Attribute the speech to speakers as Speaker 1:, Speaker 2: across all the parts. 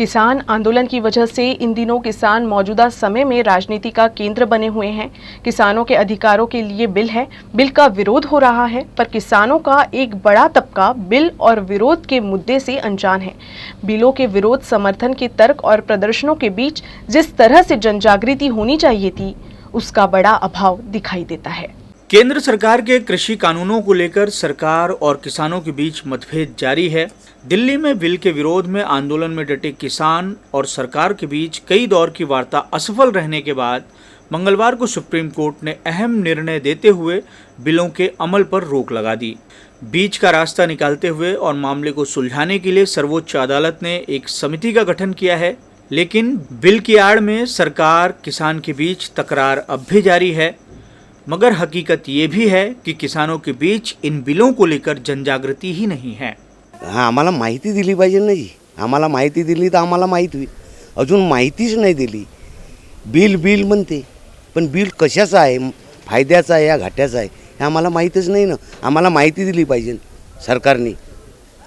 Speaker 1: किसान आंदोलन की वजह से इन दिनों किसान मौजूदा समय में राजनीति का केंद्र बने हुए हैं। किसानों के अधिकारों के लिए बिल है, बिल का विरोध हो रहा है, पर किसानों का एक बड़ा तबका बिल और विरोध के मुद्दे से अनजान है। बिलों के विरोध समर्थन के तर्क और प्रदर्शनों के बीच जिस तरह से जनजागृति होनी चाहिए थी, उसका बड़ा अभाव दिखाई देता है।
Speaker 2: केंद्र सरकार के कृषि कानूनों को लेकर सरकार और किसानों के बीच मतभेद जारी है। दिल्ली में बिल के विरोध में आंदोलन में डटे किसान और सरकार के बीच कई दौर की वार्ता असफल रहने के बाद मंगलवार को सुप्रीम कोर्ट ने अहम निर्णय देते हुए बिलों के अमल पर रोक लगा दी। बीच का रास्ता निकालते हुए और मामले को सुलझाने के लिए सर्वोच्च अदालत ने एक समिति का गठन किया है, लेकिन बिल की आड़ में सरकार किसान के बीच तकरार अब भी जारी है। मगर हकीकत ये भी है कि किसानों के बीच इन बिलों को लेकर जनजागृति ही नहीं है।
Speaker 3: हाँ, आम्हाला माहिती दिली पाहिजे ना जी। आम्हाला माहिती दिली तर आम्हाला माहीत होईल। अजून माहितीच नाही दिली। बिल म्हणते, पण बिल कशाचं आहे, फायद्याचं आहे या घाट्याचं आहे हे आम्हाला माहीतच नाही ना। आम्हाला माहिती दिली पाहिजे सरकारने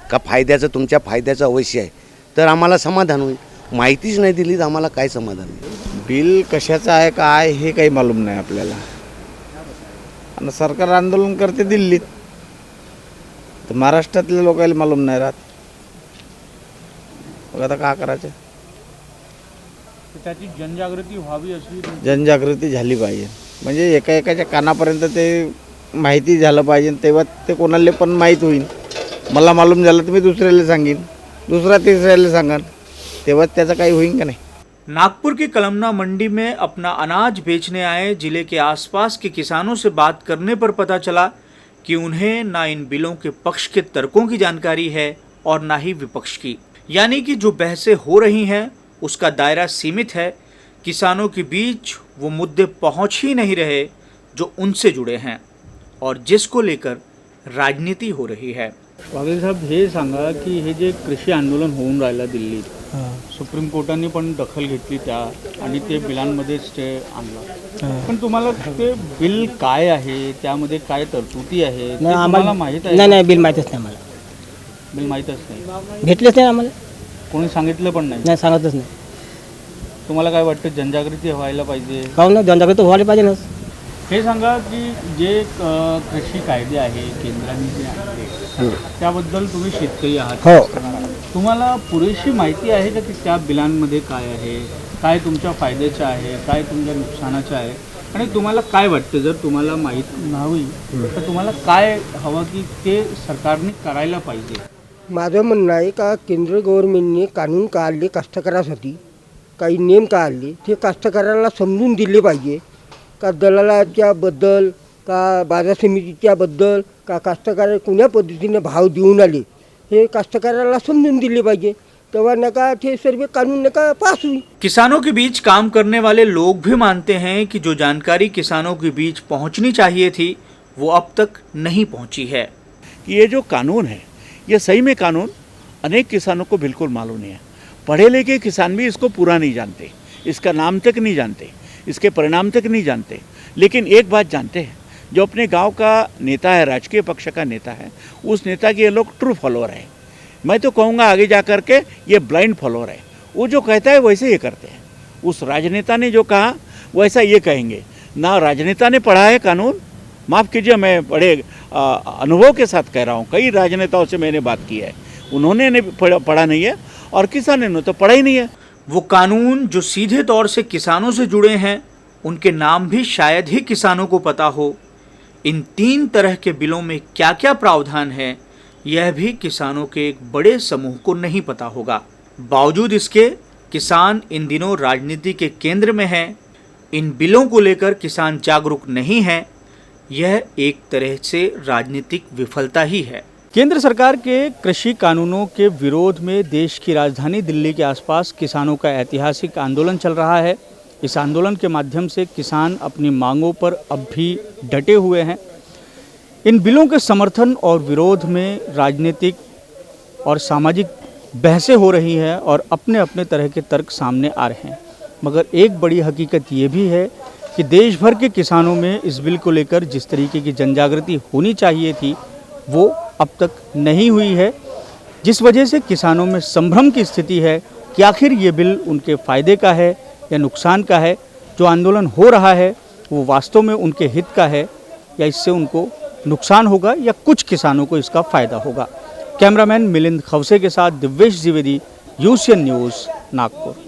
Speaker 3: का फायद्याचं, तुमच्या फायद्याचं अवश्य आहे तर आम्हाला समाधान होईल। माहितीच नाही दिली तर आम्हाला काय समाधान होईल।
Speaker 4: बिल कशाचं आहे काय हे काही मालूम नाही आपल्याला। आणि सरकार आंदोलन करते दिल्लीत, तर महाराष्ट्रातल्या लोकांना मालूम नाही राहत। मग आता काय करायचं?
Speaker 2: त्याची जनजागृती व्हावी अशी
Speaker 4: जनजागृती झाली पाहिजे, म्हणजे एकाच्या कानापर्यंत ते माहिती झालं पाहिजे, तेव्हा ते कोणाला पण माहीत होईल। मला मालूम झालं तर मी दुसऱ्याला सांगेन, दुसरा तिसऱ्याला सांगेन, तेव्हा त्याचं काही होईल का नाही।
Speaker 2: नागपुर की कलमना मंडी में अपना अनाज बेचने आए जिले के आसपास के किसानों से बात करने पर पता चला कि उन्हें ना इन बिलों के पक्ष के तर्कों की जानकारी है और ना ही विपक्ष की। यानी कि जो बहसें हो रही हैं उसका दायरा सीमित है। किसानों के बीच वो मुद्दे पहुंच ही नहीं रहे जो उनसे जुड़े हैं और जिसको लेकर राजनीति हो रही है।
Speaker 5: वाघेल साहेब, हे सांगा की हे जे कृषी आंदोलन होऊन राहिलं दिल्लीत, सुप्रीम कोर्टाने पण दखल घेतली त्या आणि ते बिलांमध्ये स्टे आणला, पण तुम्हाला ते बिल काय आहे, त्यामध्ये काय तरतुदी आहे ते तुम्हाला माहित आहे?
Speaker 6: नाही, बिल माहीतच नाही आम्हाला।
Speaker 5: बिल माहीतच नाही,
Speaker 6: भेटलेच नाही आम्हाला,
Speaker 5: कोणी सांगितलं पण नाही?
Speaker 6: नाही, सांगतच नाही।
Speaker 5: तुम्हाला काय वाटतं जनजागृती व्हायला पाहिजे?
Speaker 6: काहून ना, जनजागृती व्हायला पाहिजे ना।
Speaker 5: हे सांगा की जे कृषी कायदे आहे केंद्राने जे आणले त्याबद्दल तुम्ही शेतकरी आहात,
Speaker 6: हो,
Speaker 5: तुम्हाला पुरेशी माहिती आहे का की त्या बिलांमध्ये काय आहे, काय तुमच्या फायद्याचं आहे, काय तुमच्या नुकसानाचं आहे, आणि तुम्हाला काय वाटतं जर तुम्हाला माहीत नाही तर तुम्हाला काय हवं की ते सरकारने करायला पाहिजे?
Speaker 7: माझं म्हणणं आहे का केंद्र गव्हर्नमेंटने कानून काढले कास्तकारासाठी, काही नियम काढले, ते कास्तकाराला समजून दिले पाहिजे का दलालाच्याबद्दल, का बाजार समितीच्याबद्दल, का कास्तकार कोण्या पद्धतीने भाव देऊन आले हे कास्तकाराला समजून दिले पाहिजे, तेव्हा नका ते सर्व कानून नका पास हुई।
Speaker 2: किसानों के बीच काम करने वाले लोग भी मानते हैं कि जो जानकारी किसानों के बीच पहुंचनी चाहिए थी वो अब तक नहीं पहुंची है।
Speaker 8: ये जो कानून है ये सही में कानून अनेक किसानों को बिल्कुल मालूम नहीं है। पढ़े लिखे किसान भी इसको पूरा नहीं जानते, इसका नाम तक नहीं जानते, इसके परिणाम तक नहीं जानते। लेकिन एक बात जानते हैं, जो अपने गांव का नेता है, राजकीय पक्ष का नेता है, उस नेता के ये लोग ट्रू फॉलोअर हैं। मैं तो कहूँगा आगे जा कर के ये ब्लाइंड फॉलोअर है। वो जो कहता है वैसे ये करते हैं। उस राजनेता ने जो कहा वैसा ये कहेंगे। ना राजनेता ने पढ़ा है कानून, माफ़ कीजिए मैं बड़े अनुभव के साथ कह रहा हूँ, कई राजनेताओं से मैंने बात की है, उन्होंने पढ़ा नहीं है और किसानों ने तो पढ़ा ही नहीं है।
Speaker 2: वो कानून जो सीधे तौर से किसानों से जुड़े हैं उनके नाम भी शायद ही किसानों को पता हो। इन 3 तरह के बिलों में क्या क्या प्रावधान है यह भी किसानों के एक बड़े समूह को नहीं पता होगा। बावजूद इसके किसान इन दिनों राजनीति के केंद्र में हैं। इन बिलों को लेकर किसान जागरूक नहीं हैं, यह एक तरह से राजनीतिक विफलता ही है।
Speaker 5: केंद्र सरकार के कृषि कानूनों के विरोध में देश की राजधानी दिल्ली के आसपास किसानों का ऐतिहासिक आंदोलन चल रहा है। इस आंदोलन के माध्यम से किसान अपनी मांगों पर अब भी डटे हुए हैं। इन बिलों के समर्थन और विरोध में राजनीतिक और सामाजिक बहसें हो रही हैं और अपने अपने तरह के तर्क सामने आ रहे हैं। मगर एक बड़ी हकीकत ये भी है कि देश भर के किसानों में इस बिल को लेकर जिस तरीके की जनजागृति होनी चाहिए थी वो अब तक नहीं हुई है, जिस वजह से किसानों में संभ्रम की स्थिति है कि आखिर ये बिल उनके फ़ायदे का है या नुकसान का है, जो आंदोलन हो रहा है वो वास्तव में उनके हित का है या इससे उनको नुकसान होगा या कुछ किसानों को इसका फ़ायदा होगा। कैमरामैन मिलिंद खवसे के साथ दिव्येश द्विवेदी, यूसीएन न्यूज़, नागपुर।